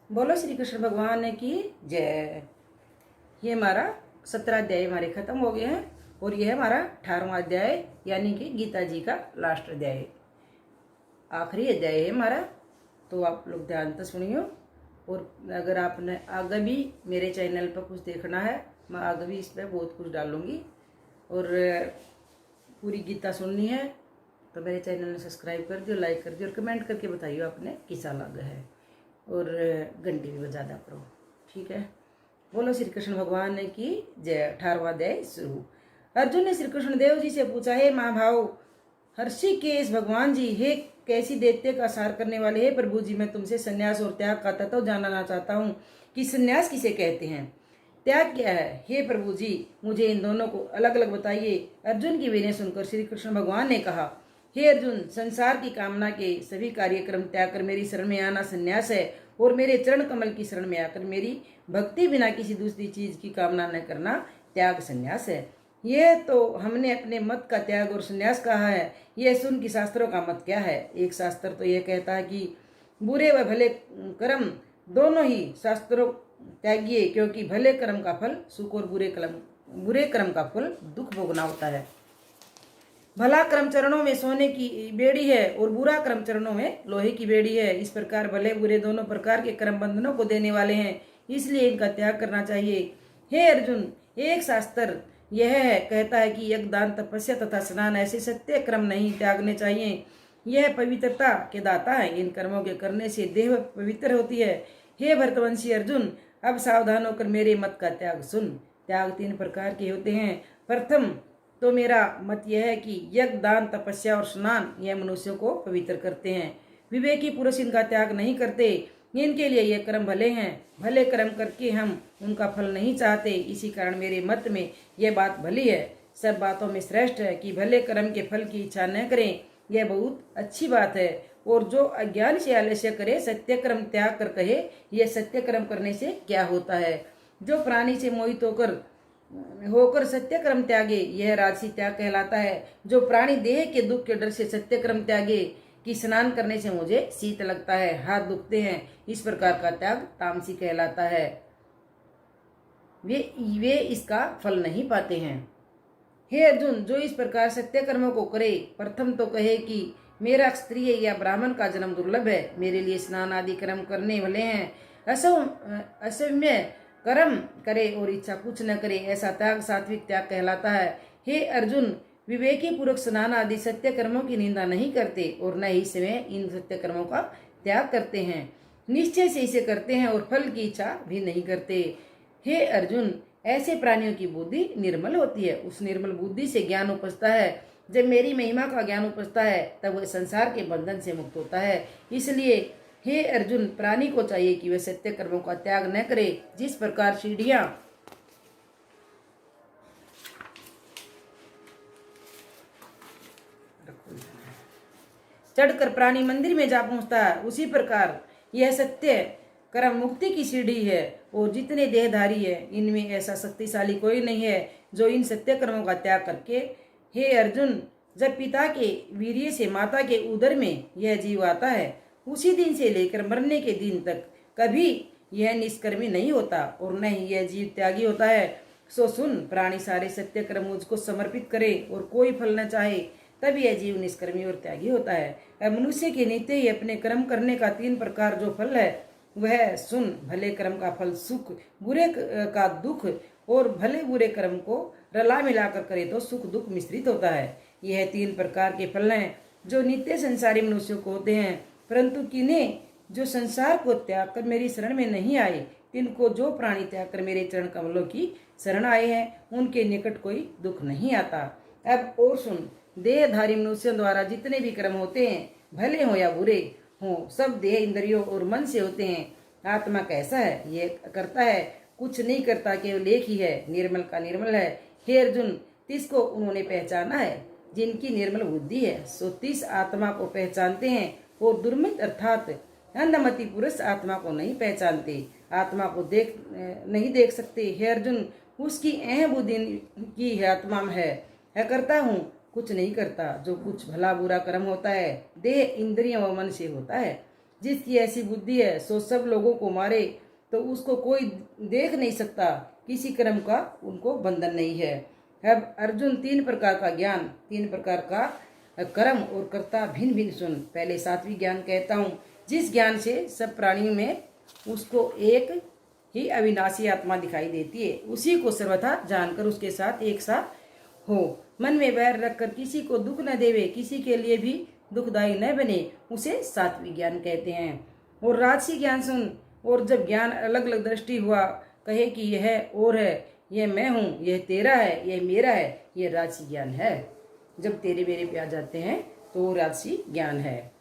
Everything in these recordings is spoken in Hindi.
बोलो श्री कृष्ण भगवान की जय। ये हमारा 17 अध्याय हमारे खत्म हो गए हैं और यह हमारा 18वां अध्याय यानी कि गीता जी का लास्ट अध्याय, आखिरी अध्याय है हमारा। तो आप लोग ध्यान से सुनियो। और अगर आपने आगे भी मेरे चैनल पर कुछ देखना है, मैं आगे भी इस पर बहुत कुछ डालूंगी। और पूरी गीता सुननी है तो मेरे चैनल ने सब्सक्राइब कर दियो, लाइक कर दियो और कमेंट करके बताइए आपने किसा लगा है। और घंटी भी बजा दा करो, ठीक है। बोलो श्री कृष्ण भगवान की जय। 18वां अध्याय शुरू। अर्जुन ने श्री कृष्ण देव जी से पूछा, हे महाभाव हर्षिकेश भगवान जी, हे कैसी दैत्य का सार करने वाले, हे प्रभु जी, मैं तुमसे संन्यास और त्याग का तत्व जानना चाहता हूँ कि संन्यास किसे कहते हैं, त्याग क्या है। हे प्रभु जी, मुझे इन दोनों को अलग अलग बताइए। अर्जुन की विनय सुनकर श्री कृष्ण भगवान ने कहा, हे अर्जुन, संसार की कामना के सभी कार्यक्रम त्याग कर मेरी शरण में आना संन्यास है, और मेरे चरण कमल की शरण में आकर मेरी भक्ति बिना किसी दूसरी चीज की कामना न करना त्याग संन्यास है। यह तो हमने अपने मत का त्याग और संन्यास कहा है, यह सुन कि शास्त्रों का मत क्या है। एक शास्त्र तो यह कहता है कि बुरे व भले कर्म दोनों ही शास्त्रों त्यागिए, क्योंकि भले कर्म का फल सुख और बुरे कर्म का फल दुख भोगना होता है। भला कर्म चरणों में सोने की बेड़ी है और बुरा कर्म चरणों में लोहे की बेड़ी है। इस प्रकार भले बुरे दोनों प्रकार के कर्म बंधनों को देने वाले हैं, इसलिए इनका त्याग करना चाहिए। हे अर्जुन, एक शास्त्र यह है कहता है कि यज्ञ, दान, तपस्या तथा स्नान ऐसे सत्य कर्म नहीं त्यागने चाहिए। यह पवित्रता के दाता है, इन कर्मों के करने से देह पवित्र होती है। हे भरतवंशी अर्जुन, अब सावधान होकर मेरे मत का त्याग सुन। त्याग 3 प्रकार के होते हैं। प्रथम तो मेरा मत यह है कि यज्ञ, दान, तपस्या और स्नान यह मनुष्यों को पवित्र करते हैं। विवेकी पुरुष इनका त्याग नहीं करते, इनके लिए ये कर्म भले हैं। भले कर्म करके हम उनका फल नहीं चाहते, इसी कारण मेरे मत में यह बात भली है। सब बातों में श्रेष्ठ है कि भले कर्म के फल की इच्छा न करें, यह बहुत अच्छी बात है। और जो अज्ञान से आलस्य करे, सत्य कर्म त्याग कर कहे, यह सत्य कर्म करने से क्या होता है। जो प्राणी से मोहित होकर सत्य कर्म त्यागे, यह राजसी त्याग कहलाता है। जो प्राणी देह के दुख के डर से सत्य कर्म त्यागे कि स्नान करने से मुझे शीत लगता है, हाथ दुखते हैं, इस प्रकार का त्याग तामसी कहलाता है। वे इसका फल नहीं पाते हैं। हे अर्जुन, जो इस प्रकार सत्य कर्मों को करे, प्रथम तो कहे कि मेरा क्षत्रिय या ब्राह्मण का जन्म दुर्लभ है, मेरे लिए स्नान आदि कर्म करने वाले हैं। असम्य कर्म करे और इच्छा कुछ न करे, ऐसा त्याग सात्विक त्याग कहलाता है। हे अर्जुन, विवेकी पूर्वक स्नान आदि सत्य कर्मों की निंदा नहीं करते और न ही स्वयं इन सत्य कर्मों का त्याग करते हैं। निश्चय से इसे करते हैं और फल की इच्छा भी नहीं करते। हे अर्जुन, ऐसे प्राणियों की बुद्धि निर्मल होती है। उस निर्मल बुद्धि से ज्ञान उपजता है। जब मेरी महिमा का ज्ञान उपजता है, तब वह संसार के बंधन से मुक्त होता है। इसलिए हे अर्जुन, प्राणी को चाहिए कि वह सत्य कर्मों का त्याग न करे। जिस प्रकार सीढ़ियां चढ़कर प्राणी मंदिर में जा पहुंचता है, उसी प्रकार यह सत्य कर्म मुक्ति की सीढ़ी है। और जितने देहधारी है, इनमें ऐसा शक्तिशाली कोई नहीं है जो इन सत्य कर्मों का त्याग करके। हे अर्जुन, जब पिता के वीर्य से माता के उदर में यह जीव आता है, उसी दिन से लेकर मरने के दिन तक कभी यह निष्कर्मी नहीं होता और न ही यह जीव त्यागी होता है। सो सुन, प्राणी सारे सत्य कर्म मुझको समर्पित करे और कोई फल न चाहे, तब यह जीव निष्कर्मी और त्यागी होता है। मनुष्य के नित्य ही अपने कर्म करने का 3 प्रकार जो फल है वह सुन। भले कर्म का फल सुख, बुरे का दुख, और भले बुरे कर्म को रला मिलाकर करे तो सुख दुख मिश्रित होता है। यह 3 प्रकार के फल हैं जो नित्य संसारी मनुष्यों को होते हैं। परंतु किन्हें जो संसार को त्याग कर मेरी शरण में नहीं आए, तिनको जो प्राणी त्याग कर मेरे चरण कमलों की शरण आए हैं, उनके निकट कोई दुख नहीं आता। अब और सुन, देहधारी मनुष्यों द्वारा जितने भी कर्म होते हैं, भले हो या बुरे हो, सब देह, इंद्रियों और मन से होते हैं। आत्मा कैसा है, ये करता है, कुछ नहीं करता, केवल एक ही है, निर्मल का निर्मल है। हे अर्जुन, तिसको उन्होंने पहचाना है जिनकी निर्मल बुद्धि है, सो तिस आत्मा को पहचानते हैं। और दुर्मित अर्थात अंधमति पुरुष आत्मा को नहीं पहचानते, आत्मा को नहीं देख सकते। हे अर्जुन, उसकी बुद्धि की है आत्मा में है करता हूँ, कुछ नहीं करता। जो कुछ भला बुरा कर्म होता है, देह, इंद्रियों व मन से होता है। जिसकी ऐसी बुद्धि है सो सब लोगों को मारे, तो उसको कोई देख नहीं सकता, किसी कर्म का उनको बंधन नहीं है। अब अर्जुन, तीन प्रकार का ज्ञान, तीन प्रकार का कर्म और कर्ता भिन्न भिन्न सुन। पहले सात्विक ज्ञान कहता हूँ, जिस ज्ञान से सब प्राणियों में उसको एक ही अविनाशी आत्मा दिखाई देती है, उसी को सर्वथा जानकर उसके साथ एक साथ हो, मन में बैर रखकर किसी को दुख न देवे, किसी के लिए भी दुखदायी न बने, उसे सात्विक ज्ञान कहते हैं। और राजसी ज्ञान सुन, और जब ज्ञान अलग अलग दृष्टि हुआ, कहे कि यह और है, यह मैं हूँ, यह तेरा है, यह मेरा है, यह राजसी ज्ञान है। जब तेरे मेरे पे आ जाते हैं तो राजसी ज्ञान है।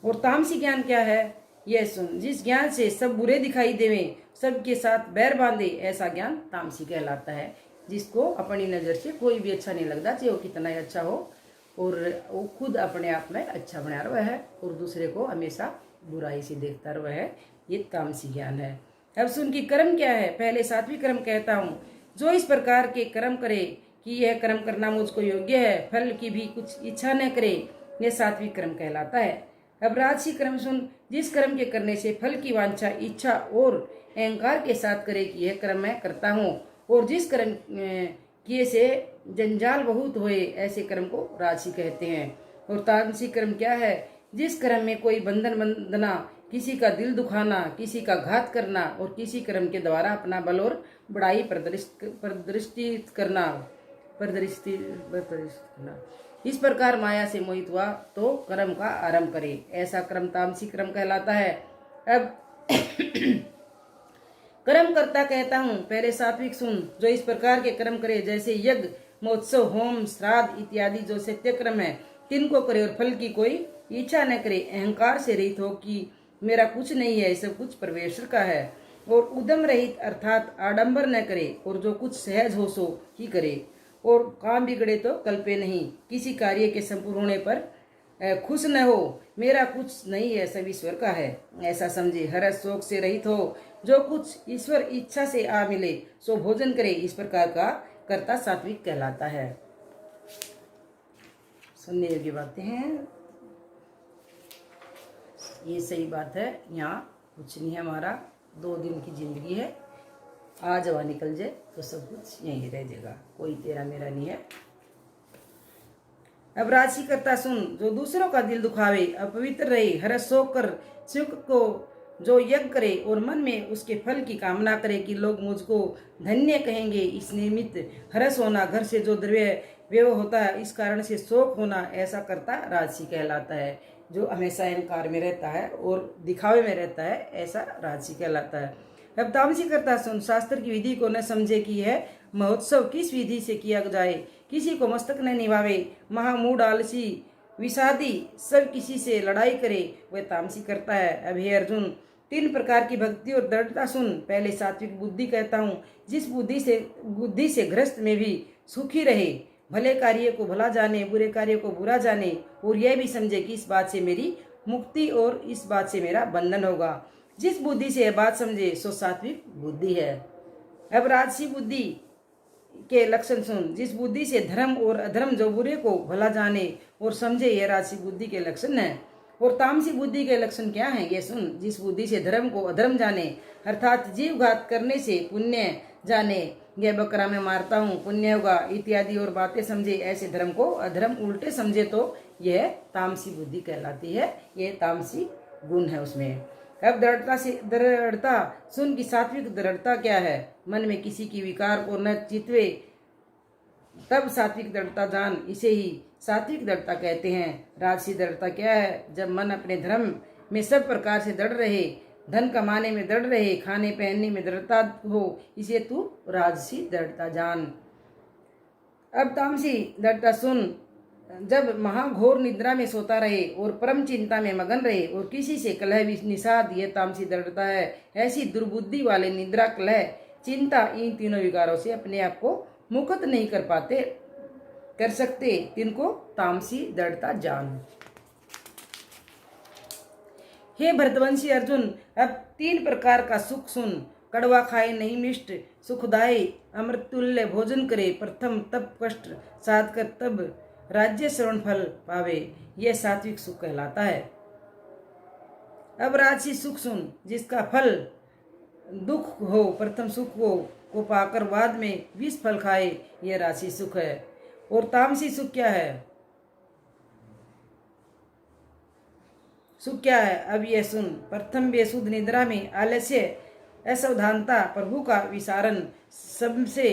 और तामसी ज्ञान क्या है, यह सुन, जिस ज्ञान से सब बुरे दिखाई देवे, सबके साथ बैर बांधे, ऐसा ज्ञान तामसी कहलाता है। जिसको अपनी नज़र से कोई भी अच्छा नहीं लगता, चाहे वो कितना ही अच्छा हो, और वो खुद अपने आप में अच्छा बना रहा है और दूसरे को हमेशा बुराई से देखता रहा है, ये तामसी ज्ञान है। अब सुन कि कर्म क्या है। पहले सात्विक कर्म कहता हूँ, जो इस प्रकार के कर्म करे कि यह कर्म करना मुझको योग्य है, फल की भी कुछ इच्छा न करे, यह सात्विक कर्म कहलाता है। अब राजसी कर्म सुन, जिस कर्म के करने से फल की वांछा, इच्छा और अहंकार के साथ करे कि यह कर्म मैं करता हूँ, और जिस कर्म किए से जंजाल बहुत होए, ऐसे कर्म को राजसी कहते हैं। और तामसी कर्म क्या है, जिस कर्म में कोई बंधन बंधना, किसी का दिल दुखाना, किसी का घात करना, और किसी कर्म के द्वारा अपना बल और बड़ाई प्रदर्शित करना, इस प्रकार माया से मोहित हुआ तो कर्म का आरंभ करे, ऐसा कर्म तामसी कर्म कहलाता है। अब कर्म करता कहता हूँ, पहले सात्विक सुन, जो इस प्रकार के कर्म करे, जैसे यज्ञ, महोत्सव, होम, श्राद्ध इत्यादि जो सत्य कर्म है, तिनको करे और फल की कोई इच्छा न करे, अहंकार से रहित हो कि मेरा कुछ नहीं है, सब कुछ परमेश्वर का है, और उद्यम रहित अर्थात आडंबर न करे, और जो कुछ सहज हो सो ही करे, और काम बिगड़े तो कल्पे नहीं, किसी कार्य के संपूर्ण होने पर खुश न हो, मेरा कुछ नहीं है, सब ईश्वर का है, ऐसा समझे। हर्ष शोक से रहित हो, जो कुछ ईश्वर इच्छा से आ मिले सो भोजन करे, इस प्रकार का कर्ता सात्विक कहलाता है। सुनने योग्य बातें हैं, ये सही बात है। यहाँ कुछ नहीं है, हमारा 2 दिन की जिंदगी है, आज हवा निकल जाए तो सब कुछ यहीं रह जाएगा, कोई तेरा मेरा नहीं है। अब राजसी कर्ता सुन, जो दूसरों का दिल दुखावे, अपवित्र रहे, हर्ष शोक कर सुख को जो यज्ञ करे, और मन में उसके फल की कामना करे कि लोग मुझको धन्य कहेंगे, इस निमित्त हर्ष होना, घर से जो द्रव्य व्यय होता है इस कारण से शोक होना, ऐसा कर्ता राजसी कहलाता है। जो हमेशा अहंकार में रहता है और दिखावे में रहता है, ऐसा राजसी कहलाता है। अब तामसी कर्ता सुन, शास्त्र की विधि को न समझे कि यह महोत्सव किस विधि से किया जाए, किसी को मस्तक न निभावे, महामूढ़, आलसी, विषादी, सब किसी से लड़ाई करे, वह तामसी करता है। अब हे अर्जुन, 3 प्रकार की भक्ति और दृढ़ता सुन। पहले सात्विक बुद्धि कहता हूँ, जिस बुद्धि से गृहस्थ में भी सुखी रहे, भले कार्य को भला जाने, बुरे कार्य को बुरा जाने, और यह भी समझे कि इस बात से मेरी मुक्ति और इस बात से मेरा बंधन होगा। जिस बुद्धि से यह बात समझे सो सात्विक बुद्धि है। अब राजसी बुद्धि के लक्षण सुन, जिस बुद्धि से धर्म और अधर्म, जो बुरे को भला जाने और समझे, यह राजसी बुद्धि के लक्षण है। और तामसी बुद्धि के लक्षण क्या है, ये सुन, जिस बुद्धि से धर्म को अधर्म जाने, अर्थात जीवघात करने से पुण्य जाने, यह बकरा मैं मारता हूँ पुण्य होगा इत्यादि और बातें समझे, ऐसे धर्म को अधर्म उल्टे समझे, तो यह तामसी बुद्धि कहलाती है, यह तामसी गुण है उसमें। अब दृढ़ता सुन की सात्विक दृढ़ता क्या है, मन में किसी की विकार को न चितवे, तब सात्विक दृढ़ता जान, इसे ही सात्विक दृढ़ता कहते हैं। राजसी दृढ़ता क्या है, जब मन अपने धर्म में सब प्रकार से दृढ़ रहे, धन कमाने में दृढ़ रहे, खाने पहनने में दृढ़ता हो, इसे तू राजसी दृढ़ता जान। अब तामसी दृढ़ता सुन, जब महाघोर निद्रा में सोता रहे और परम चिंता में मगन रहे और किसी से कलह निषाद, यह तामसी दृढ़ता है। ऐसी दुर्बुद्धि वाले निद्रा, कलह, चिंता, इन तीनों विकारों से अपने आप को मुक्त नहीं कर सकते, तिनको तामसी दृढ़ता जान। हे भरतवंशी अर्जुन, अब 3 प्रकार का सुख सुन। कड़वा खाए नहीं मिष्ट, सुखदायी अमृतुल्य भोजन करे, प्रथम तप कष्ट साध कर तब राज्य श्रवण फल पावे, यह सात्विक सुख कहलाता है। अब राजसी सुख सुन, जिसका फल दुख हो, प्रथम सुख को पाकर बाद में 20 फल खाए, यह राजसी सुख है। और तामसी सुख क्या है? सुख क्या है? अब यह सुन। प्रथम बेसुध निद्रा में आलस्य, असावधानता, प्रभु का विसारण, सबसे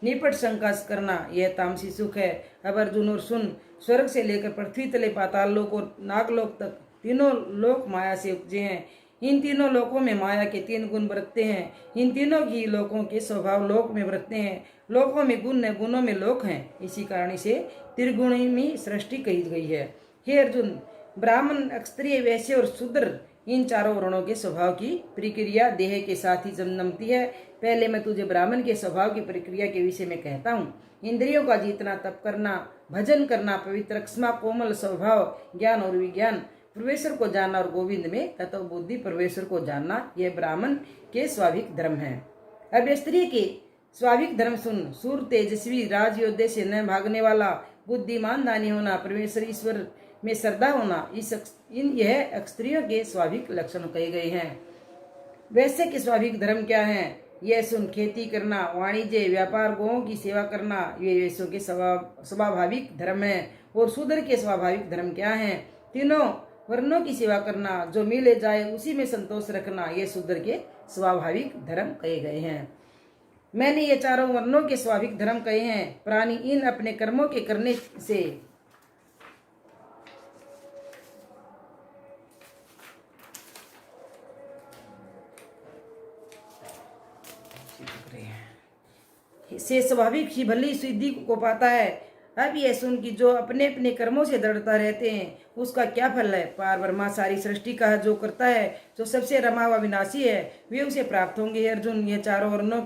निपट शंका करना, यह तामसी सुख है। अब अर्जुन और सुन, स्वर्ग से लेकर पृथ्वी तले पाताल लोक और नागलोक तक तीनों लोक माया से उपजे हैं। इन तीनों लोकों में माया के 3 गुण बरतते हैं। इन तीनों ही लोकों के स्वभाव लोक में बरतते हैं। लोकों में गुण है, गुणों में लोक हैं। इसी कारण से त्रिगुणी सृष्टि कही गई है। हे अर्जुन, ब्राह्मण, क्षत्रिय, वैश्य और शूद्र, इन चारों वर्णों के स्वभाव की प्रक्रिया देह के साथ ही जन्मती है। पहले मैं तुझे ब्राह्मण के स्वभाव की प्रक्रिया के विषय में कहता हूँ। इंद्रियों का जीतना, तप करना, भजन करना, पवित्र, क्षमा, कोमल स्वभाव, ज्ञान और विज्ञान, परमेश्वर को जानना, और गोविंद में तत्व बुद्धि परमेश्वर को जानना, यह ब्राह्मण के स्वाभाविक धर्म है। अब स्त्री के स्वाभाविक धर्म सुन। सूर, तेजस्वी, राजयोद्धे से न भागने वाला, बुद्धिमान, दानी होना, परमेश्वर ईश्वर में श्रद्धा होना, यह स्त्रियों के स्वाभाविक लक्षण कहे गए हैं। वैश्य के स्वाभाविक धर्म क्या है? यह सुन। खेती करना, वाणिज्य, व्यापार, गौओं की सेवा करना, ये वैश्यों के स्वाभाविक धर्म है। और शूद्र के स्वाभाविक धर्म क्या है? तीनों वर्णों की सेवा करना, जो मिले जाए उसी में संतोष रखना, ये शूद्र के स्वाभाविक धर्म कहे गए हैं। मैंने ये चारों वर्णों के स्वाभाविक धर्म कहे हैं। प्राणी इन अपने कर्मों के करने से स्वाभाविक ही भली सिद्धि को पाता है। अब यह सुन कि जो अपने अपने कर्मों से दृढ़ता रहते हैं, उसका क्या फल है? पार ब्रह्मा सारी सृष्टि का जो करता है, जो सबसे रमा व विनाशी है, वे उसे प्राप्त होंगे। अर्जुन, ये चारों वर्णों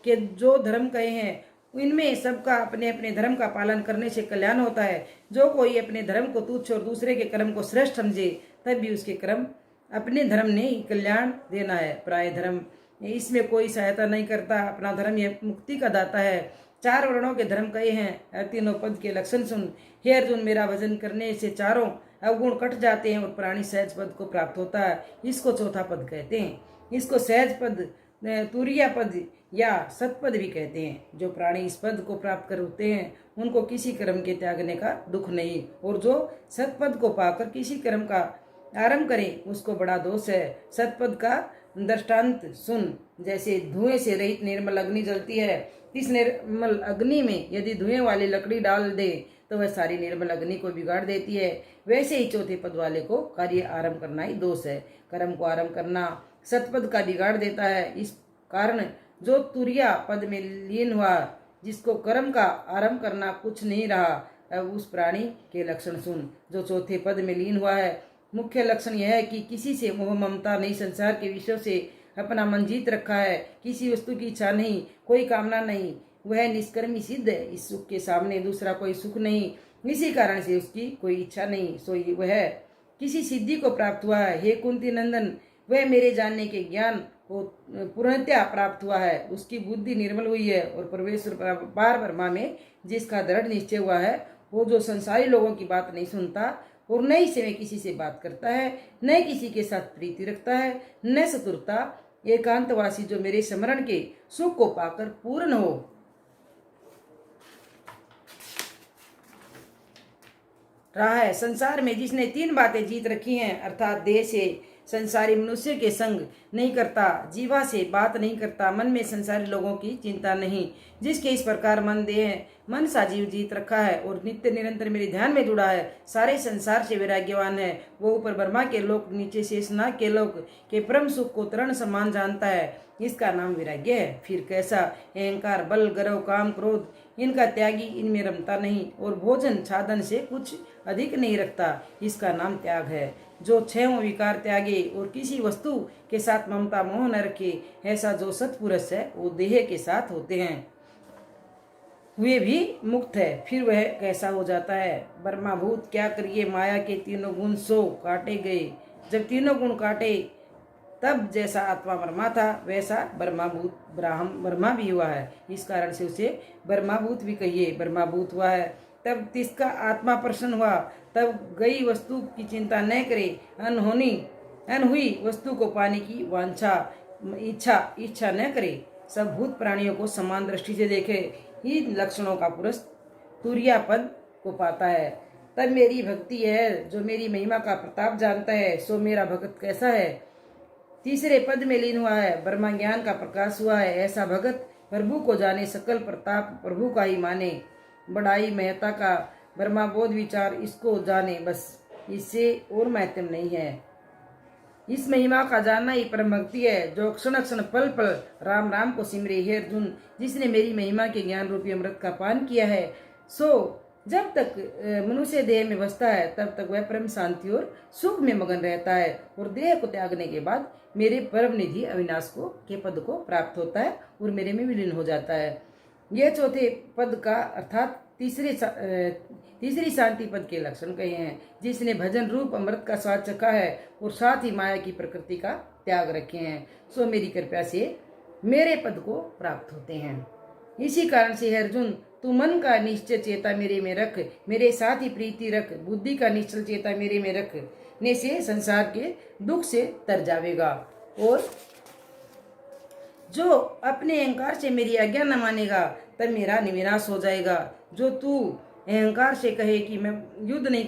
के जो धर्म कहे हैं, इनमें सबका अपने अपने धर्म का पालन करने से कल्याण होता है। जो कोई अपने धर्म को तुच्छ और दूसरे के कर्म को श्रेष्ठ समझे, तब भी उसके कर्म अपने धर्म ने ही कल्याण देना है। प्राय धर्म इसमें कोई सहायता नहीं करता। अपना धर्म यह मुक्ति का दाता है। 4 वर्णों के धर्म कहे हैं। तीनों पद के लक्षण सुन। हे अर्जुन, मेरा भजन करने से चारों अवगुण कट जाते हैं और प्राणी सहज पद को प्राप्त होता है। इसको चौथा पद कहते हैं। इसको सहज पद, तुरिया पद या सतपद भी कहते हैं। जो प्राणी इस पद को प्राप्त कर होते हैं, उनको किसी कर्म के त्यागने का दुख नहीं, और जो सतपद को पाकर किसी कर्म का आरंभ करे, उसको बड़ा दोष है। सतपद का दृष्टांत सुन। जैसे धुएं से रहित निर्मल अग्नि जलती है, इस निर्मल अग्नि में यदि धुएं वाली लकड़ी डाल दे तो वह सारी निर्मल अग्नि को बिगाड़ देती है। वैसे ही चौथे पद वाले को कार्य आरंभ करना ही दोष है। कर्म को आरंभ करना सतपद का बिगाड़ देता है। इस कारण जो तुरिया पद में लीन हुआ, जिसको कर्म का आरंभ करना कुछ नहीं रहा, अब उस प्राणी के लक्षण सुन। जो चौथे पद में लीन हुआ है, मुख्य लक्षण यह है कि किसी से मोह ममता नहीं, संसार के विषयों से अपना मन जीत रखा है, किसी वस्तु की इच्छा नहीं, कोई कामना नहीं, वह निष्कर्मी सिद्ध है। इस सुख के सामने दूसरा कोई सुख नहीं, इसी कारण से उसकी कोई इच्छा नहीं, सो वह किसी सिद्धि को प्राप्त हुआ है। हे कुंती नंदन, वह मेरे जानने के ज्ञान को पूर्णतया प्राप्त हुआ है। उसकी बुद्धि निर्मल हुई है और परमेश्वर पार ब्रह्मा में जिसका दृढ़ निश्चय हुआ है, वो जो संसारी लोगों की बात नहीं सुनता और न ही से किसी से बात करता है, न किसी के साथ प्रीति रखता है, न शत्रुता, एकांतवासी, जो मेरे स्मरण के सुख को पाकर पूर्ण हो। रहा है संसार में जिसने 3 बातें जीत रखी हैं, अर्थात देह से संसारी मनुष्य के संग नहीं करता, जीवा से बात नहीं करता, मन में संसारी लोगों की चिंता नहीं, जिसके इस प्रकार मन देह मन सा जीव जीत रखा है और नित्य निरंतर मेरे ध्यान में जुड़ा है, सारे संसार से वैराग्यवान है, वो ऊपर ब्रह्मा के लोक, नीचे शेषनाग के लोक के परम सुख को तरण समान जानता है, इसका नाम वैराग्य है। फिर कैसा? अहंकार, बल, गर्व, काम, क्रोध, इनका त्यागी, इनमें रमता नहीं और भोजन छादन से कुछ अधिक नहीं रखता, इसका नाम त्याग है। जो 6 विकार त्यागे और किसी वस्तु के साथ ममता मोह न रखे, ऐसा जो सत्पुरुष है वो देह के साथ होते हैं, वे भी मुक्त है। फिर वह कैसा हो जाता है? ब्रह्माभूत क्या करिए, माया के 3 गुण सो काटे गए। जब 3 गुण काटे, तब जैसा आत्मा ब्रह्मा था, वैसा ब्रह्माभूत ब्रह्मा भी हुआ है। इस कारण से उसे ब्रह्माभूत भी कहिए। ब्रह्माभूत हुआ है, तब तिसका आत्मा प्रसन्न हुआ, तब गई वस्तु की चिंता न करे, अनहुई वस्तु को पाने की वांछा इच्छा न करे, सब भूत प्राणियों को समान दृष्टि से देखे, इन लक्षणों का पुरुष तुरिया पद को पाता है। तब मेरी भक्ति है। जो मेरी महिमा का प्रताप जानता है सो मेरा भगत कैसा है। तीसरे पद में लीन हुआ है, ब्रह्म ज्ञान का प्रकाश हुआ है। ऐसा भगत प्रभु को जाने, सकल प्रताप प्रभु का ही माने, बड़ाई महता का ब्रह्माबोध विचार इसको जाने, बस इससे और महत्व नहीं है। इस महिमा का जानना ही परम भक्ति है। जो क्षण क्षण पल पल राम राम को सिमरे। हे अर्जुन, जिसने मेरी महिमा के ज्ञान रूपी अमृत का पान किया है, सो जब तक मनुष्य देह में बसता है तब तक वह परम शांति और सुख में मगन रहता है, और देह को त्यागने के बाद मेरे परम निधि अविनाश को के पद को प्राप्त होता है और मेरे में विलीन हो जाता है। यह चौथे पद का अर्थात तीसरी शांति पद के लक्षण कहे हैं। जिसने भजन रूप अमृत का स्वाद चखा है और साथ ही माया की प्रकृति का त्याग रखे हैं, सो मेरी कृपा से मेरे पद को प्राप्त होते हैं। इसी कारण से अर्जुन, तू मन का निश्चय चेता मेरे में रख, मेरे साथ ही प्रीति रख, बुद्धि का निश्चल चेता मेरे में रखने से संसार के दुख से तर जावेगा। और जो अपने अहंकार से मेरी आज्ञा न मानेगा तब मेरा विनाश हो जाएगा। जो तू अहंकार से कहे कि मैं युद्ध नहीं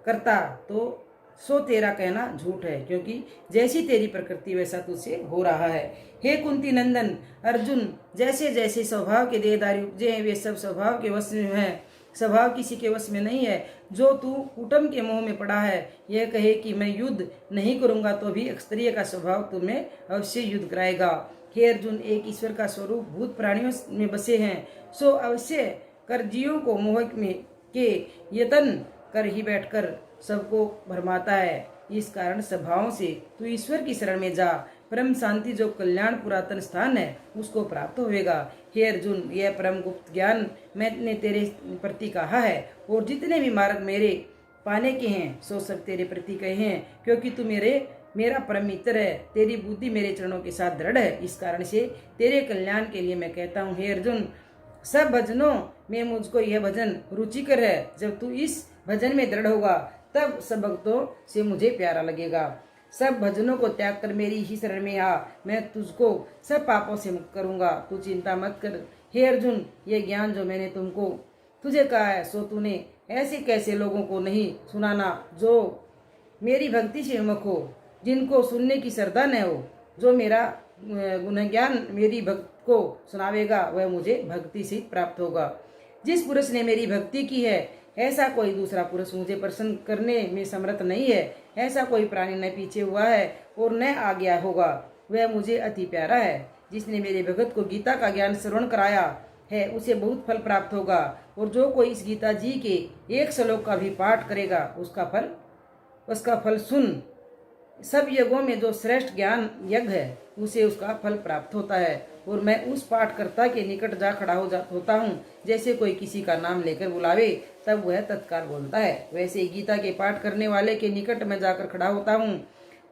करता तो सो तेरा कहना झूठ है, क्योंकि जैसी तेरी प्रकृति वैसा तुझसे हो रहा है। हे कुंती नंदन अर्जुन, जैसे जैसे स्वभाव के देहधारी उपजे हैं वे सब स्वभाव के वश में हैं, स्वभाव किसी के वश में नहीं है। जो तू कुटुंब के मोह में पड़ा है, यह कहे कि मैं युद्ध नहीं करूंगा तो भी क्षत्रिय का स्वभाव तुम्हें अवश्य युद्ध कराएगा। हे अर्जुन, एक ईश्वर का स्वरूप भूत प्राणियों में बसे हैं, सो अवश्य कर जीवों को मोह में के यतन कर ही बैठकर सबको भरमाता है। इस कारण स्वभावों से तू ईश्वर की शरण में जा। परम शांति जो कल्याण पुरातन स्थान है उसको प्राप्त होवेगा। हे अर्जुन, यह परम गुप्त ज्ञान मैंने तेरे प्रति कहा है, और जितने भी मार्ग मेरे पाने के हैं सो सब तेरे प्रति कहे हैं, क्योंकि तू मेरा परम मित्र है। तेरी बुद्धि मेरे चरणों के साथ दृढ़ है, इस कारण से तेरे कल्याण के लिए मैं कहता हूँ। हे अर्जुन, सब भजनों में मुझको यह भजन रुचिकर है। जब तू इस भजन में दृढ़ होगा तब सब भक्तों से मुझे प्यारा लगेगा। सब भजनों को त्याग कर मेरी ही शरण में आ, मैं तुझको सब पापों से मुक्त करूंगा। तू चिंता मत कर। हे अर्जुन, ये ज्ञान जो मैंने तुझे कहा है सो तूने ऐसे कैसे लोगों को नहीं सुनाना जो मेरी भक्ति से विमुख हो, जिनको सुनने की श्रद्धा न हो। जो मेरा गुण ज्ञान मेरी भक्त को सुनावेगा वह मुझे भक्ति से प्राप्त होगा। जिस पुरुष ने मेरी भक्ति की है ऐसा कोई दूसरा पुरुष मुझे प्रसन्न करने में समर्थ नहीं है। ऐसा कोई प्राणी न पीछे हुआ है और न आ गया होगा, वह मुझे अति प्यारा है। जिसने मेरे भगत को गीता का ज्ञान श्रवण कराया है उसे बहुत फल प्राप्त होगा, और जो कोई इस गीता जी के एक श्लोक का भी पाठ करेगा उसका फल सुन। सब यज्ञों में जो श्रेष्ठ ज्ञान यज्ञ है उसे उसका फल प्राप्त होता है, और मैं उस पाठकर्ता के निकट जा खड़ा होता हूँ। जैसे कोई किसी का नाम लेकर बुलावे तब वह तत्काल बोलता है, वैसे ही गीता के पाठ करने वाले के निकट में जाकर खड़ा होता हूँ,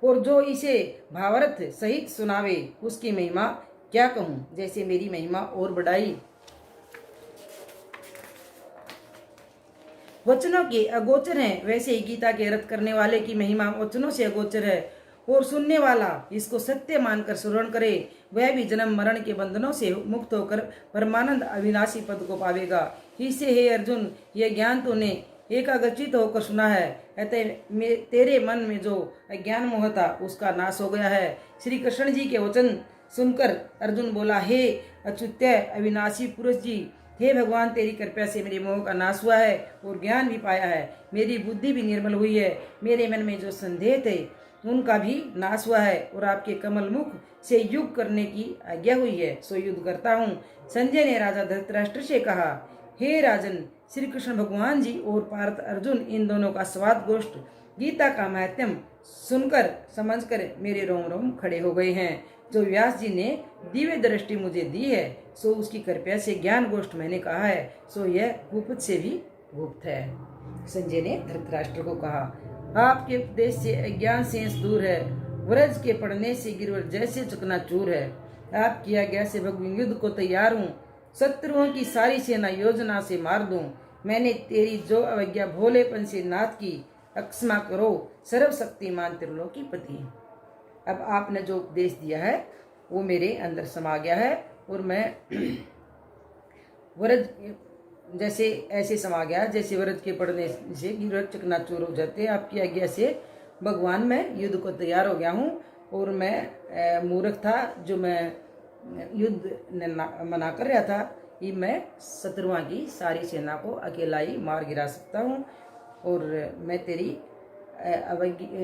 और जो इसे भावार्थ सहित सुनावे उसकी महिमा क्या कहूँ। जैसे मेरी महिमा और बढ़ाई वचनों के अगोचर हैं, वैसे ही गीता के रद्द करने वाले की महिमा वचनों से अगोचर है। और सुनने वाला इसको सत्य मानकर श्रवण करे वह भी जन्म मरण के बंधनों से मुक्त होकर परमानंद अविनाशी पद को पावेगा। इससे हे अर्जुन, यह ज्ञान तूने एकाग्रचित होकर सुना है, अतः तेरे मन में जो अज्ञान मोह था उसका नाश हो गया है। श्री कृष्ण जी के वचन सुनकर अर्जुन बोला, हे अच्युत्य अविनाशी पुरुष जी, हे भगवान, तेरी कृपा से मेरे मोह का नाश हुआ है और ज्ञान भी पाया है। मेरी बुद्धि भी निर्मल हुई है। मेरे मन में जो संदेह थे उनका भी नाश हुआ है, और आपके कमल मुख से युद्ध करने की आज्ञा हुई है, सो युद्ध करता हूँ। संजय ने राजा धृतराष्ट्र से कहा, हे राजन, श्री कृष्ण भगवान जी और पार्थ अर्जुन इन दोनों का स्वाद गोष्ठ गीता का महत्व सुनकर समझकर मेरे रोम रोम खड़े हो गए हैं। जो व्यास जी ने दिव्य दृष्टि मुझे दी है सो उसकी कृपया से ज्ञान गोष्ठ मैंने कहा है, सो यह गुप्त से भी गुप्त है। संजय ने धृतराष्ट्र को कहा, आपके उपदेश से अज्ञान शेष दूर है, व्रज के पढ़ने से गिरवर जैसे चकनाचूर है। आपकी आज्ञा से भगवान युद्ध को तैयार हूँ, शत्रुओं की सारी सेना योजना से मार दूं। मैंने तेरी जो अवज्ञा भोलेपन से नाथ की अक्षमा करो सर्वशक्तिमान त्रिलोकीपति। अब आपने जो उपदेश दिया है वो मेरे अंदर समा गया है और मैं व्रज जैसे ऐसे समा गया जैसे व्रज के पढ़ने से गिरज चकनाचूर हो जाते हैं। आपकी आज्ञा से भगवान मैं युद्ध को तैयार हो गया हूँ। और मैं मूर्ख था जो मैं युद्ध मना कर रहा था, कि मैं शत्रुओं की सारी सेना को अकेला ही मार गिरा सकता हूँ। और मैं तेरी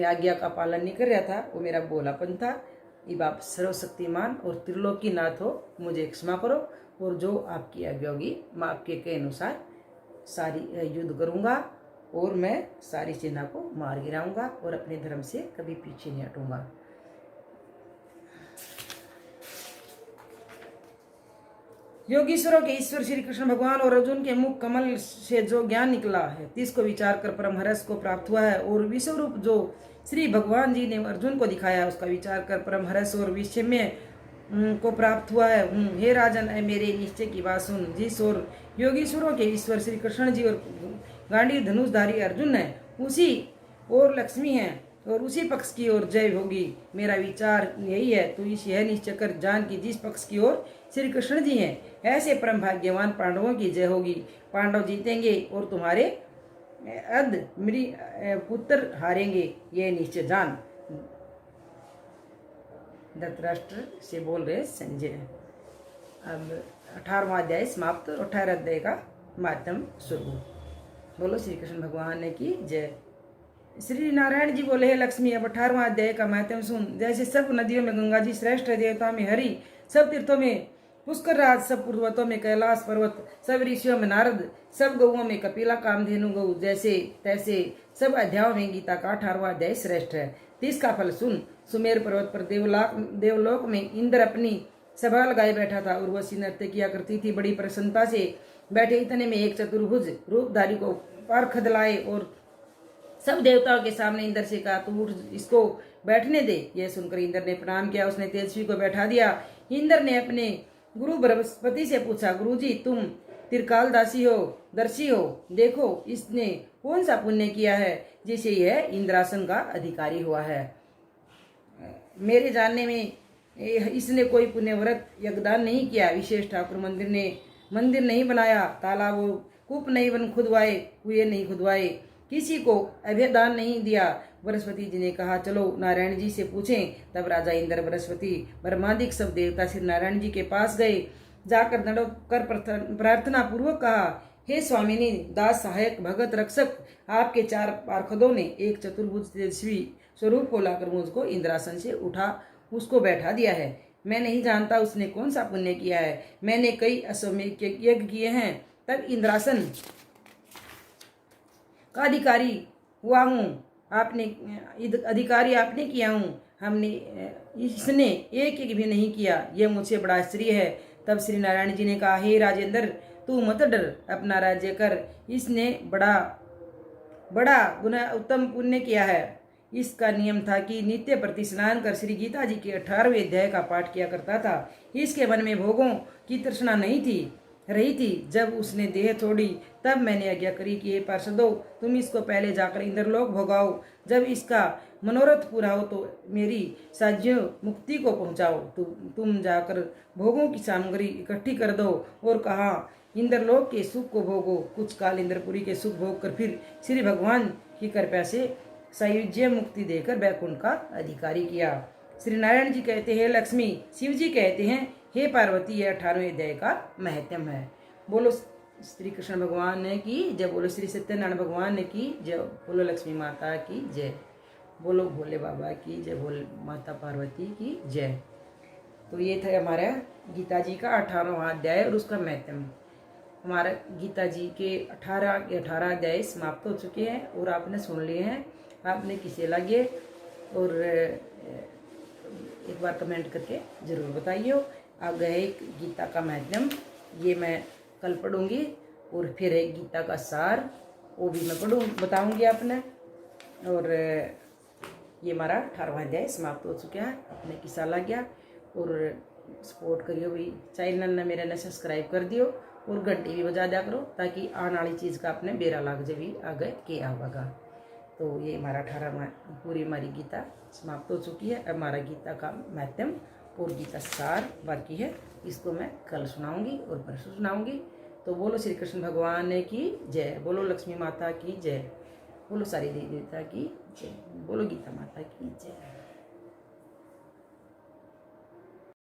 आज्ञा का पालन नहीं कर रहा था, वो मेरा बोलापन था। ये आप सर्वशक्तिमान और त्रिलोकी नाथ हो, मुझे क्षमा करो। और जो आपकी आज्ञा होगी मैं आपके के अनुसार सारी युद्ध करूँगा और मैं सारी सेना को मार गिराऊंगा और अपने धर्म से कभी पीछे नहीं हटूंगा। योगीश्वरों के ईश्वर श्री कृष्ण भगवान और अर्जुन के मुख कमल से जो ज्ञान निकला है तिसको विचार कर परम हर्ष को प्राप्त हुआ है। और विश्व रूप जो श्री भगवान जी ने अर्जुन को दिखाया उसका विचार कर परम हर्ष और विषय को प्राप्त हुआ है। हे राजन, मेरे निश्चय की बात सुन। जिस और योगीश्वरों के ईश्वर श्री कृष्ण जी और गांडी धनुषधारी अर्जुन है, उसी और लक्ष्मी है और उसी पक्ष की ओर जय होगी। मेरा विचार यही है, तू इस यह निश्चय कर जान कि जिस पक्ष की ओर श्री कृष्ण जी हैं, ऐसे परम भाग्यवान पांडवों की जय होगी। पांडव जीतेंगे और तुम्हारे अध मेरी पुत्र हारेंगे, यह निश्चय जान। धृतराष्ट्र से बोल रहे संजय। अब 18वां अध्याय समाप्त, 18 अध्याय का माध्यम शुरू। बोलो श्री कृष्ण भगवान की जय। श्री नारायण जी बोले, हे लक्ष्मी, अब 18वां अध्याय का माध्यम सुन। जैसे सब नदियों में गंगा जी श्रेष्ठ है, देवताओं में हरि, सब तीर्थों में पुष्कर राज, सब पर्वतों में कैलाश पर्वत, सब ऋषियों में नारद, सब गौओं में कपिला कामधेनु गौ, जैसे तैसे सब अध्यायों में गीता का 18वां अध्याय श्रेष्ठ है। 30 का फल सुन। सुमेर पर्वत पर देवलोक में इंद्र अपनी सभा लगाए बैठा था। उर्वशी नृत्य किया करती थी। बड़ी प्रसन्नता से बैठे इतने में एक चतुर्भुज रूपधारी को पार खदलाए और सब देवताओं के सामने इंद्र से कहा, तू उठ, इसको बैठने दे। यह सुनकर इंद्र ने प्रणाम किया, उसने तेजस्वी को बैठा दिया। इंद्र ने अपने गुरु बृहस्पति से पूछा, गुरुजी, तुम त्रिकालदासी हो, दर्शी हो, देखो इसने कौन सा पुण्य किया है जिसे यह इंद्रासन का अधिकारी हुआ है। मेरे जानने में इसने कोई पुण्य व्रत यज्ञदान नहीं किया, विशेष ठाकुर मंदिर नहीं बनाया, तालाब कूप नहीं खुदवाए, कुएं नहीं खुदवाए, किसी को अभयदान नहीं दिया। बृहस्पति जी ने कहा, चलो नारायण जी से पूछें। तब राजा इंद्र, बृहस्पति, ब्रह्मादिक सब देवता श्री नारायण जी के पास गए। जाकर दंडों कर प्रार्थना पूर्वक कहा, हे स्वामिनी, दास, सहायक, भगत, रक्षक, आपके 4 पार्षदों ने एक चतुर्भुज तेजस्वी स्वरूप को लाकर मुझको इंद्रासन से उठा उसको बैठा दिया है। मैं नहीं जानता उसने कौन सा पुण्य किया है। मैंने कई अश्वमेध यज्ञ किए हैं, तब इंद्रासन का अधिकारी हुआ हूँ। आपने अधिकारी आपने किया हूँ, हमने इसने एक भी नहीं किया। यह मुझसे बड़ा आश्चर्य है। तब श्री नारायण जी ने कहा, हे राजेंद्र, तू मत डर, अपना राज्य कर। इसने बड़ा गुना उत्तम पुण्य किया है। इसका नियम था कि नित्य प्रति स्नान कर श्री गीता जी के 18वें अध्याय का पाठ किया करता था। इसके मन में भोगों की तृष्णा नहीं रही थी। जब उसने देह छोड़ी तब मैंने आज्ञा करी कि हे पार्षदों, तुम इसको पहले जाकर इंद्रलोक भोगाओ। जब इसका मनोरथ पूरा हो तो मेरी साज्य मुक्ति को पहुंचाओ। तुम जाकर भोगों की सामग्री इकट्ठी कर दो और कहा, इंद्रलोक के सुख को भोगो। कुछ काल इंद्रपुरी के सुख भोग कर फिर श्री भगवान की कृपा से सायुज्य मुक्ति देकर वैकुंठ का अधिकारी किया। श्री नारायण जी कहते हैं, लक्ष्मी, शिव जी कहते हैं, हे पार्वती, यह 18वें अध्याय का महत्म है। बोलो श्री कृष्ण भगवान की जय, बोलो श्री सत्यनारायण भगवान की जय, बोलो लक्ष्मी माता की जय, बोलो भोले बाबा की जय, बोले माता पार्वती की जय। तो ये था हमारा गीता जी का 18वां अध्याय और उसका महत्म। हमारा गीता जी के 18 अध्याय समाप्त हो चुके हैं और आपने सुन लिए हैं। आपने किसे लगे और एक बार कमेंट करके ज़रूर बताइए। अब गए गीता का महत्म, ये मैं कल पढ़ूंगी और फिर एक गीता का सार वो भी मैं बताऊंगी आपने। और ये हमारा 18वां अध्याय समाप्त हो चुका है। अपने किसा लग गया और सपोर्ट करियो भी, चैनल ने मेरे ने सब्सक्राइब कर दियो और घंटी भी बजा दिया करो ताकि आने वाली चीज़ का अपने बेरा लग जाए भी आगे क्या होगा। तो ये हमारा 18वां पूरी हमारी गीता समाप्त हो चुकी है। अब हमारा गीता का माध्यम और गीता सार बाकी है, इसको मैं कल सुनाऊंगी और परसों सुनाऊंगी। तो बोलो श्री कृष्ण भगवान की जय, बोलो लक्ष्मी माता की जय, बोलो सारी देवी देवता की जय, बोलो गीता माता की जय।